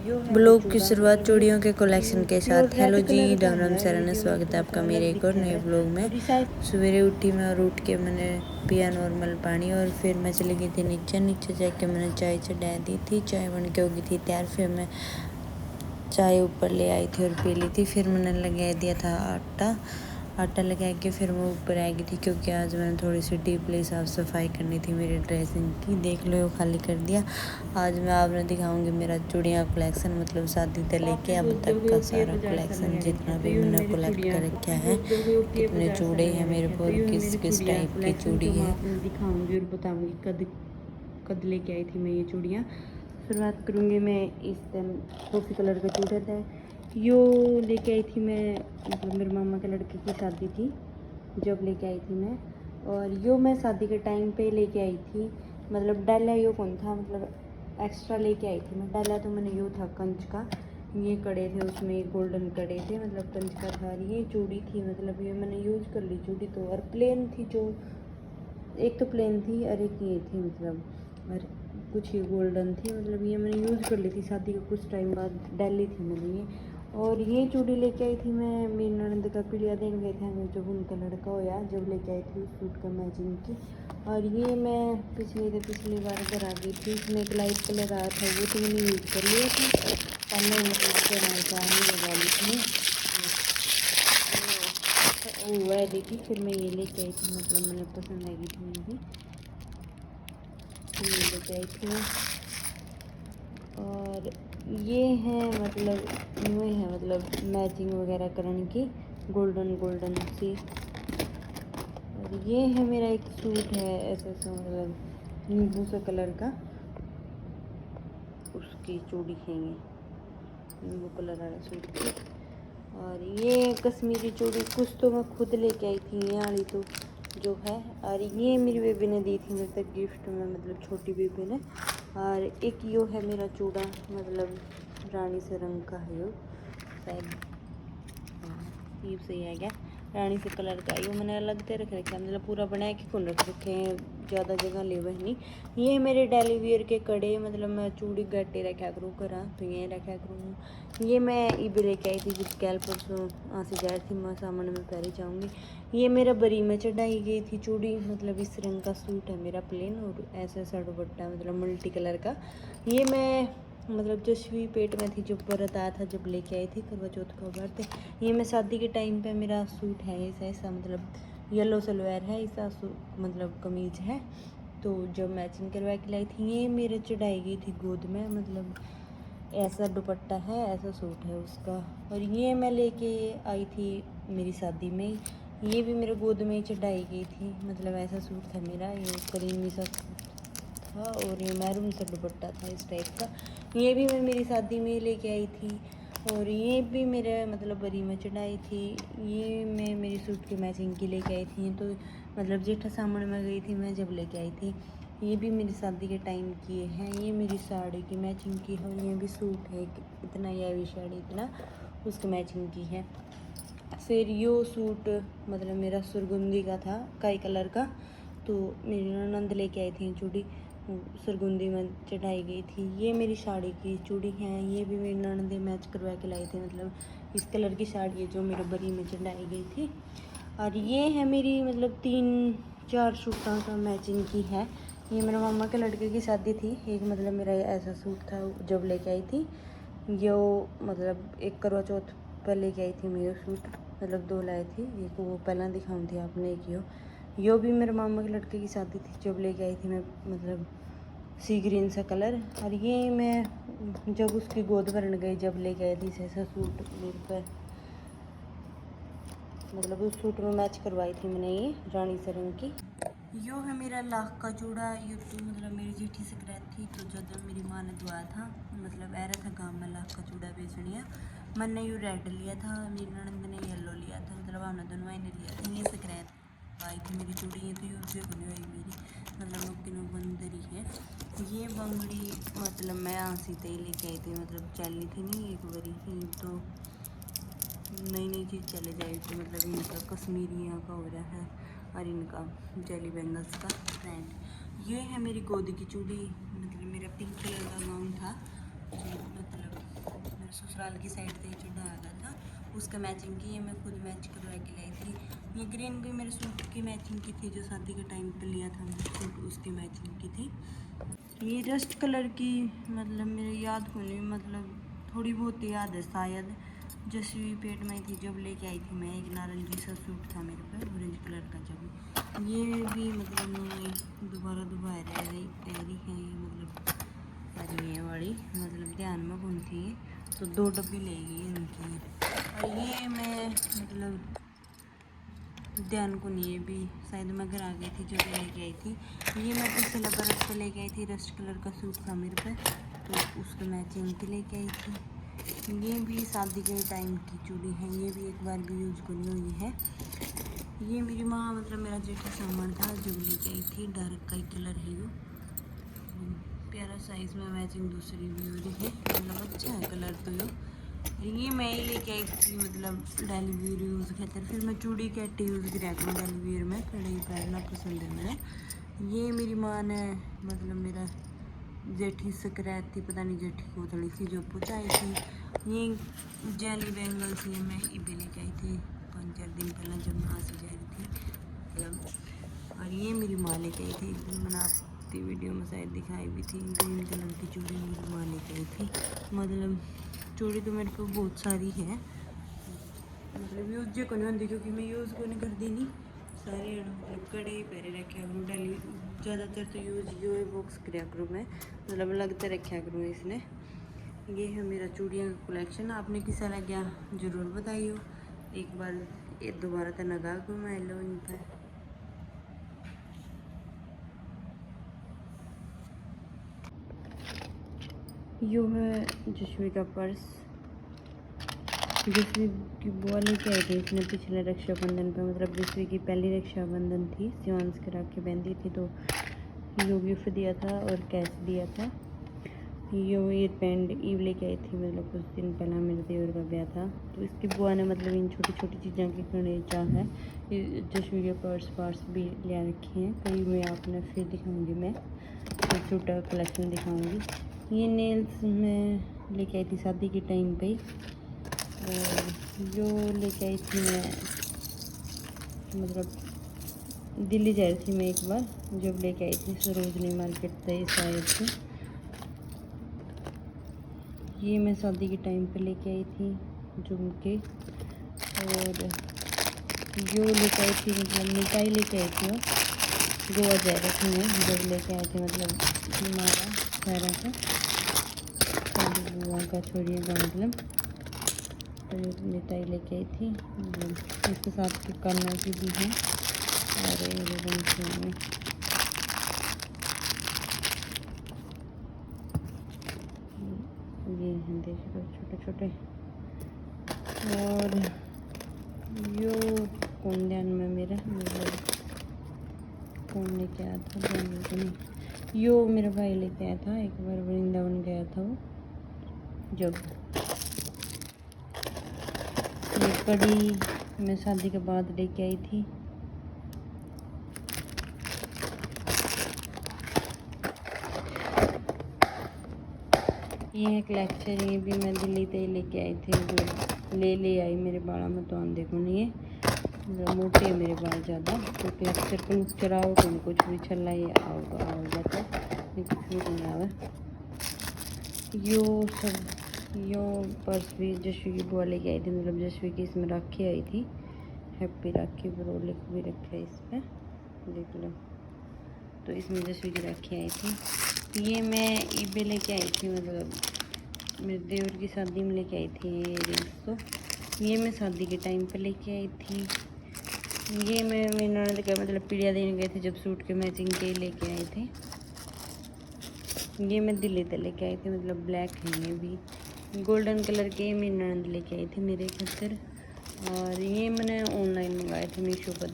Blog की शुरुआत चूड़ियों के कलेक्शन के साथ। हेलो जी, राम राम सराहना, स्वागत है आपका मेरे एक और नए ब्लॉग में। सवेरे उठी मैं और उठ के मैंने पिया नॉर्मल पानी और फिर मैं चली गई थी नीचे जाके मैंने चाय चढ़ा दी थी। चाय बन के हो गई थी तैयार। फिर मैं चाय ऊपर ले आई थी और पी ली थी। फिर मैंने लगा दिया था आटा लगा के फिर मैं ऊपर आ गई थी, क्योंकि आज मैंने थोड़ी सी डीपली साफ़ सफाई करनी थी मेरी ड्रेसिंग की। देख लो खाली कर दिया। आज मैं आपने दिखाऊंगी मेरा चूड़ियाँ कलेक्शन, मतलब शादी से लेके अब तक का सारा कलेक्शन, जितना भी मैंने कलेक्ट कर रखा है, कितने चूड़े हैं मेरे को और किस किस टाइप की चूड़ी है दिखाऊंगी और बताऊंगी कद लेके आई थी मैं ये चूड़ियाँ। शुरुआत करूँगी मैं इस टाइम कॉफ़ी कलर का चूड़ा था, यो लेके आई थी मैं, मतलब मेरे मामा के लड़के की शादी थी जब लेके आई थी मैं। और यो मैं शादी के टाइम पे लेके आई थी, मतलब डाला यो कौन था, मतलब एक्स्ट्रा लेके आई थी मैं। डाला तो मैंने यो था कंच का, ये कड़े थे उसमें गोल्डन कड़े थे, मतलब कंच का था। ये चूड़ी थी, मतलब ये मैंने यूज़ कर ली चूड़ी तो। और प्लेन थी, जो एक तो प्लेन थी और एक ये थी, मतलब और कुछ ये गोल्डन थी, मतलब ये मैंने यूज़ कर ली थी शादी के कुछ टाइम बाद, डाली थी मैंने ये। और ये चूड़ी लेके आई थी मैं मेरी ननद का पीलिया देने गए थे हमें, जब उनका लड़का होया जब लेके आई थी उस सूट का मैचिंग की। और ये मैं पिछली बार घर आ गई थी, इसमें एक लाइट कलर आया था, वो तो मैंने यूज़ कर लिया था पहले, मतलब लगा ली थी वो है देखी। फिर मैं ये लेके आई थी, मतलब मैंने पसंद आई थी मुझे, तो ये लेके आई थी। और ये है मतलब यूँ है, मतलब मैचिंग वगैरह करने की गोल्डन सी। और ये है मेरा एक सूट है ऐसे सा, मतलब नींबू सा कलर का, उसकी चूड़ी है ये नींबू कलर वाला सूट की। और ये कश्मीरी चूड़ी कुछ तो मैं खुद लेके आई थी, ये वाली तो जो है। और ये मेरी बेबी ने दी थी मेरे तक गिफ्ट में, मतलब छोटी बेबी ने। और एक यो है मेरा चूड़ा, मतलब रानी से रंग का है यो, शायद ये सही है क्या, रानी से कलर का। यो मैंने अलग से रख रखे, मतलब पूरा बना के कौन रख रखे हैं, ज़्यादा जगह ले वह नहीं। ये मेरे डेली वियर के कड़े, मतलब मैं चूड़ी गट्टे रखा करूँ करा तो ये रखा करूँ। ये मैं इबे लेके आई थी जब कैल परसों से जा रही थी मैं, सामान में पहले जाऊँगी। ये मेरा बरी में चढ़ाई गई थी चूड़ी, मतलब इस रंग का सूट है मेरा प्लेन, और ऐसा सा दुपट्टा मतलब मल्टी कलर का। ये मैं मतलब जशवी पेट में थी जब व्रत आया था, जब लेके आई थी करवा चौथ का व्रत। ये मैं शादी के टाइम पे मेरा सूट है ऐसा, मतलब येलो सलवार है ऐसा, मतलब कमीज है। तो जब मैचिंग करवा के लाई थी, ये मेरे चढ़ाई गई थी गोद में, मतलब ऐसा दुपट्टा है ऐसा सूट है उसका। और ये मैं लेके आई थी मेरी शादी में, ये भी मेरे गोद में ही चढ़ाई गई थी, मतलब ऐसा सूट था मेरा, ये करीमी सा था और ये मैरून सा दुपट्टा था इस टाइप का। ये भी मैं मेरी शादी में लेके आई थी। और ये भी मेरे मतलब बरी में चढ़ाई थी, ये मैं मेरी सूट की मैचिंग की लेके आई थी, तो मतलब जेठा सामने में गई थी मैं जब लेके आई थी। ये भी मेरी शादी के टाइम की है, ये मेरी साड़ी की मैचिंग की है। और ये भी सूट है इतना, यह भी साड़ी इतना उसकी मैचिंग की है। फिर यो सूट मतलब मेरा सुरगुंदी का था, काई कलर का, तो मेरी ननद लेके आई थी चूड़ी, सुरगुंदी में चढ़ाई गई थी। ये मेरी साड़ी की चूड़ी है, ये भी मेरी ननद मैच करवा के लाई थी, मतलब इस कलर की साड़ी है जो मेरे बरी में चढ़ाई गई थी। और ये है मेरी मतलब 3-4 सूटों का मैचिंग की है। ये मेरे मामा के लड़के की शादी थी, एक मतलब मेरा ऐसा सूट था जब लेके आई थी यो, मतलब एक करवा चौथ पर लेके आई थी मैं ये सूट, मतलब 2 लाई थी, एक वो पहला दिखाऊँ थी आपने, एक यो भी मेरे मामा के लड़के की शादी थी जब लेके आई थी मैं, मतलब सी ग्रीन सा कलर। और ये मैं जब उसकी गोद भरने गई जब लेके आई थी ऐसा सूट मेरे पर, मतलब उस सूट में मैच करवाई थी मैंने ये रानी से रंग की। यो है मेरा लाख का चूड़ा, ये तो मतलब मेरी जेठी से कराई थी, तो जब मेरी माँ ने दुआ था, मतलब आ रहा था गाँव में लाख का चूड़ा बेचनिया, मैंने यू रेड लिया था, मेरी ननद ने येलो लिया था, मतलब हमने दोनों ने लिया था। ये से कराई आई थी मेरी चूड़ी, ये तो यूज भी बनी हुई मेरी, मतलब मुक्तिनों बंदरी है। ये बंगड़ी मतलब मैं आंसी ते लेके आई थी, मतलब चली थी नहीं एक बारी ही, तो नई चीज़ चले जाए, तो मतलब इनका कश्मीरियों का हो रहा है और इनका जेली बैंगल्स का ट्रेंड। ये है मेरी गोद की चूड़ी, मतलब मेरा पिंक कलर का गाउन था, जो मतलब ससुराल की साइड से ही चढ़ाया गया था, उसका मैचिंग की ये मैं खुद मैच करवा के लाई थी। ये ग्रीन भी मेरे सूट की मैचिंग की थी, जो शादी के टाइम पे लिया था सूट, उसकी मैचिंग की थी। ये रस्ट कलर की मतलब मेरे याद को नहीं, मतलब थोड़ी बहुत याद है शायद, जैसी पेट में थी जब लेके आई थी मैं, एक नारंगी सा सूट था मेरे पे ऑरेंज कलर का। जब ये भी मतलब दोबारा रह रही है ये, मतलब अरे ये वाली मतलब ध्यान में कौन थी, तो 2 डब्बी ले गई इनकी। और ये मैं मतलब ध्यान को नहीं, ये भी शायद मैं घर आ गई थी जो भी लेके आई थी। ये मैं पिछले बरस पे लेके आई थी, रस्ट कलर का सूट था मेरे पे, तो उसके मैचिंग की लेके आई थी। ये भी शादी के टाइम की चूड़ी है, ये भी एक बार भी यूज करनी हुई है। ये मेरी माँ मतलब मेरा जेठा सामान था जो लेके आई थी, डार्क का कलर है ये, प्यारा साइज में मैचिंग दूसरी भी हो रही है, मतलब अच्छा है कलर तो ये मैं ही लेके आई थी मतलब डेली वेयर यूज़ खातिर। फिर मैं चूड़ी कैट यूज़ किया करूँ डेली वेयर में, कढ़ाई पहनना पसंद है मेरा। ये मेरी माँ ने मतलब मेरा जेठी सकरैत थी, पता नहीं जेठी को थोड़ी सी जो पूछाई थी। ये जेली बैंगल्स ये मैं इबे लेके आई थी 5-4 दिन पहले जब वहाँ से जा रही थी मतलब। और ये मेरी माँ लेके आई थी, एक दिन मैंने आपकी वीडियो में शायद दिखाई भी थी, ग्रीन कलर की चूड़ी मेरी माँ लेके आई थी। मतलब चूड़ी तो मेरे को बहुत सारी है, मतलब यूज जो को नहीं होती क्योंकि मैं यूज़ को नहीं करती नहीं सारे, मतलब कड़े पैरे रखा करूँ डेली, ज़्यादातर तो यूज यो बॉक्स कराया करूँ मैं, मतलब लगता रखा करूँ इसने। ये है मेरा चूड़ियों का कलेक्शन, आपने किसा लगा ज़रूर बताइयो, एक बार दोबारा तो लगा घुमा लो इन पर। यो है जश्वी का पर्स, जसवी की बुआ लेके आई थी इसने पिछले रक्षाबंधन पे, मतलब जसवी की पहली रक्षाबंधन थी, सिवांस करा के बहनती थी, तो यो गिफ्ट दिया था और कैश दिया था। यो ईयर बैंड ईव लेके आई थी, मतलब कुछ दिन पहला मेरे देवर का ब्याह था, तो इसकी बुआ ने मतलब इन छोटी छोटी चीज़ों की खड़े चाह है। जसवी के पर्स भी ले रखे हैं, कई मैं आपने फिर दिखाऊंगी, मैं छोटा कलेक्शन दिखाऊंगी। ये नेल्स मैं लेके आई थी शादी के टाइम पे, और जो लेके आई थी मैं मतलब दिल्ली जा रही थी मैं एक बार, जब लेके आई थी सरोजनी मार्केट से शायद से। ये मैं शादी के टाइम पे लेके आई थी झुमके, और जो लेके आई थी मतलब मिठाई लेके आई थी, वो गोवा जा रही थी मैं जब लेके आई थी, मतलब हमारा सारा का शादी बुआ का छोड़िए का मतलब, तो मिठाई लेके आई थी, मतलब इसके साथ के करना की भी है, और ये हैं देख लो छोटे छोटे। और यो कौन ध्यान में मेरा, मतलब कौन लेके आया था ध्यान में नहीं, यो मेरा भाई लेके आया था, एक बार वृंदावन गया था वो जब। ये कड़ी मैं शादी के बाद लेके आई थी। ये एक लेक्चर, ये भी मैं दिल्ली से लेके आई थी, मतलब ले आई मेरे बालों में, तो हम देखो नहीं है मतलब मोटे है मेरे बाल ज़्यादा, तो लेक्चर को चलाओ तो कुछ भी छल्ला ही आओ जाता है, कुछ भी नहीं आवा। यो पर्स भी जश्वी की बुआ लेके आई थी, मतलब जश्वी की इसमें राखी आई थी, हैप्पी राखी ब्रो लिख भी रखा है इस पर, देख लो, तो इसमें जश्वी की राखी आई थी। ये मैं ईबे लेके आई थी, मतलब मेरे देवर की शादी में लेके आई थी ये रिंग्स, तो ये मैं शादी के टाइम पे लेके आई थी। ये मैं मेरी ननद का मतलब पीड़िया देने गए थे जब सूट के मैचिंग के लेके आए थे। ये मैं दिल्ली से लेके आई थी, मतलब ब्लैक है, ये भी गोल्डन कलर के मेरी ननद लेके आई थी मेरे खातिर। और ये मैंने ऑनलाइन मंगाए थे मीशो पर,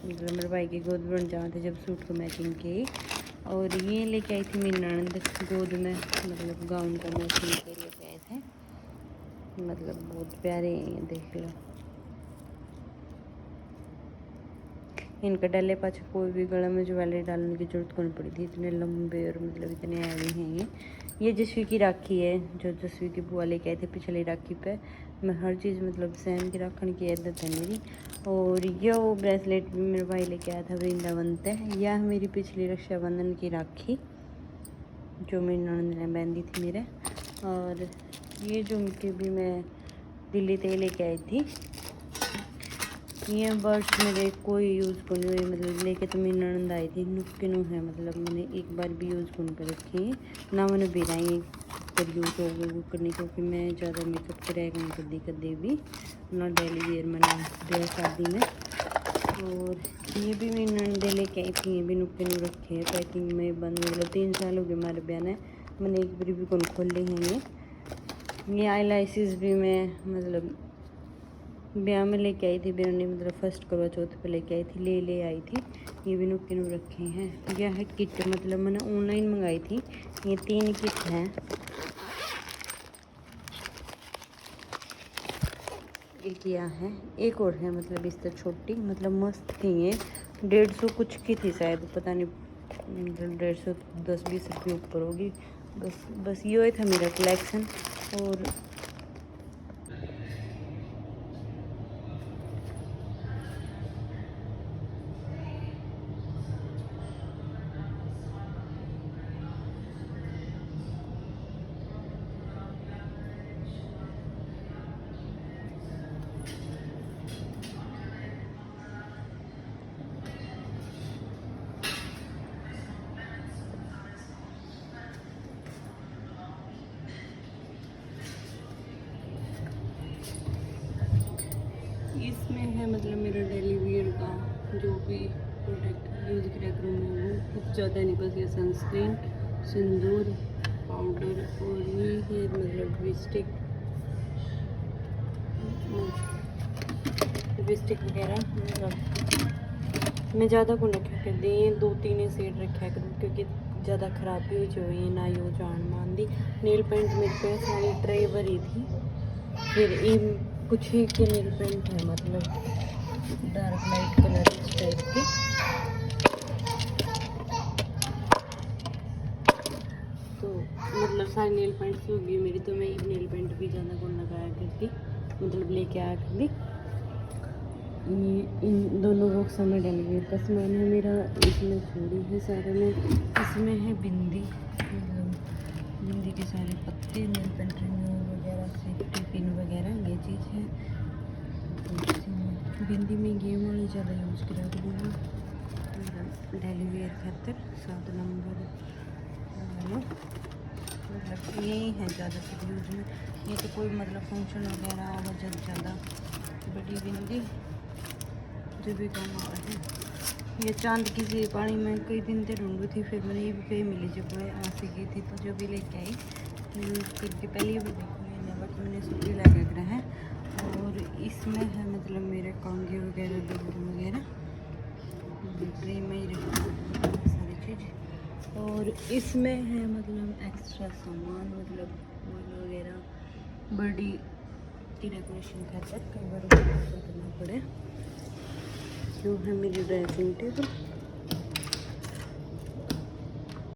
मतलब मेरे भाई की गोद बन जाए थे जब सूट को मैचिंग की। और ये लेके आई थी मेरी ननद गोद में, मतलब गाउन का मैचिंग के लेके आए थे, मतलब बहुत प्यारे हैं ये देख लो। इनका डाले पाछे कोई भी गला में ज्वेलरी डालने की जरूरत कौन पड़ी थी, इतने लंबे और मतलब इतने हैवी हैं ये जसवी की राखी है जो जसवी की बुआ लेके आए थे पिछली राखी पे। मैं हर चीज़ मतलब सहन की रखने की आदत है मेरी। और ये वो ब्रेसलेट भी मेरे भाई लेके आया था वृंदावन से। यह मेरी पिछली रक्षाबंधन की राखी जो मेरी ननद ने बांधी थी मेरे। और ये झुमके भी मैं दिल्ली से लेके आई थी। ये बर्ड्स मेरे कोई यूज़ को नहीं हुई, मतलब लेके तो मेरी ननद आई थी नुक्के नु है, मतलब मैंने एक बार भी यूज़ को कर रखी है ना मैंने बिराई पर यूज़ हो गई करनी, क्योंकि मैं ज़्यादा मेकअप कराएगा कभी कभी भी ना डेली वेयर मैंने ब्याह शादी में। और ये भी मेरी ननद लेके आई थी, ये भी नुक्के नु रखे हैं पैकिंग में बंद, मतलब 3 साल हो गए हमारे ब्याह ने, मैंने एक बार भी कौन खोले हैं। ये आई लाइसिस भी मैं मतलब ब्याह में लेके आई थी बिरयानी, मतलब फर्स्ट करवा चौथ पे लेके आई थी, ले आई थी। ये भी नुक्के नु रखे हैं। यह है किट, मतलब मैंने ऑनलाइन मंगाई थी। ये 3 किट हैं। एक यह है, एक और है मतलब इस तरह छोटी, मतलब मस्त थी ये 150 कुछ की थी शायद, पता नहीं, मतलब 150-10-20 रुपये ऊपर होगी। बस ये था मेरा कलेक्शन। और इसमें है मतलब मेरा डेली वेयर का जो भी प्रोडक्ट यूज़ किया करूँ मैं, वो कुछ ज़्यादा नहीं, बस ये सनस्क्रीन, सिंदूर, पाउडर और ये है मतलब लिपस्टिक वगैरह। मतलब मैं ज़्यादा को रखा कर दी, 2-3 सेट रखा करूँ क्योंकि ज़्यादा ख़राब भी हो जाए ना यो जान मान दी। नेल पेंट मेरे पे सारी ट्रे भरी थी, फिर इन कुछ ही के नेल पेंट है मतलब डार्क लाइट कलर इस टाइप के। तो मतलब सारी नेल पेंट्स होगी मेरी, तो मैं एक नेल पेंट भी ज़्यादा को लगाया करती, मतलब लेके आया करती। ये इन दोनों बॉक्स में डालेंगे का सामान है मेरा। इसमें चूड़ी है सारे में, इसमें है बिंदी, मतलब बिंदी के सारे पत्ते, नेल पेंट रिमूवर वगैरह, सेफ्टी पिन वगैरह ये चीज़ है। तो बिंदी में गेम वाली ज़्यादा यूज़ करा दूँगी डेली वेयर खातर 7 नंबर मतलब यही है ज़्यादातर यूज में। ये तो कोई मतलब फंक्शन वगैरह और ज़्यादा बड़ी बिंदी जो भी काम आ रहा है। ये चांद की सी पानी में कई दिन से ढूंढी थी, फिर मैंने ये भी कहीं मिली जो कोई आंसी की थी, तो जो भी लेके आई यूज़ करके पहले भी देखूँगी, बट मैंने सूखी लगा कर है। और इसमें है मतलब मेरे कंघी वगैरह डब्बू वगैरह ट्रे में ही रखी सारी चीज़। और इसमें है मतलब एक्स्ट्रा सामान, मतलब ऑयल वगैरह बड़ी की डेकोरेशन खातर कई बार करना पड़े। जो है मेरी ड्रेसिंग टेबल।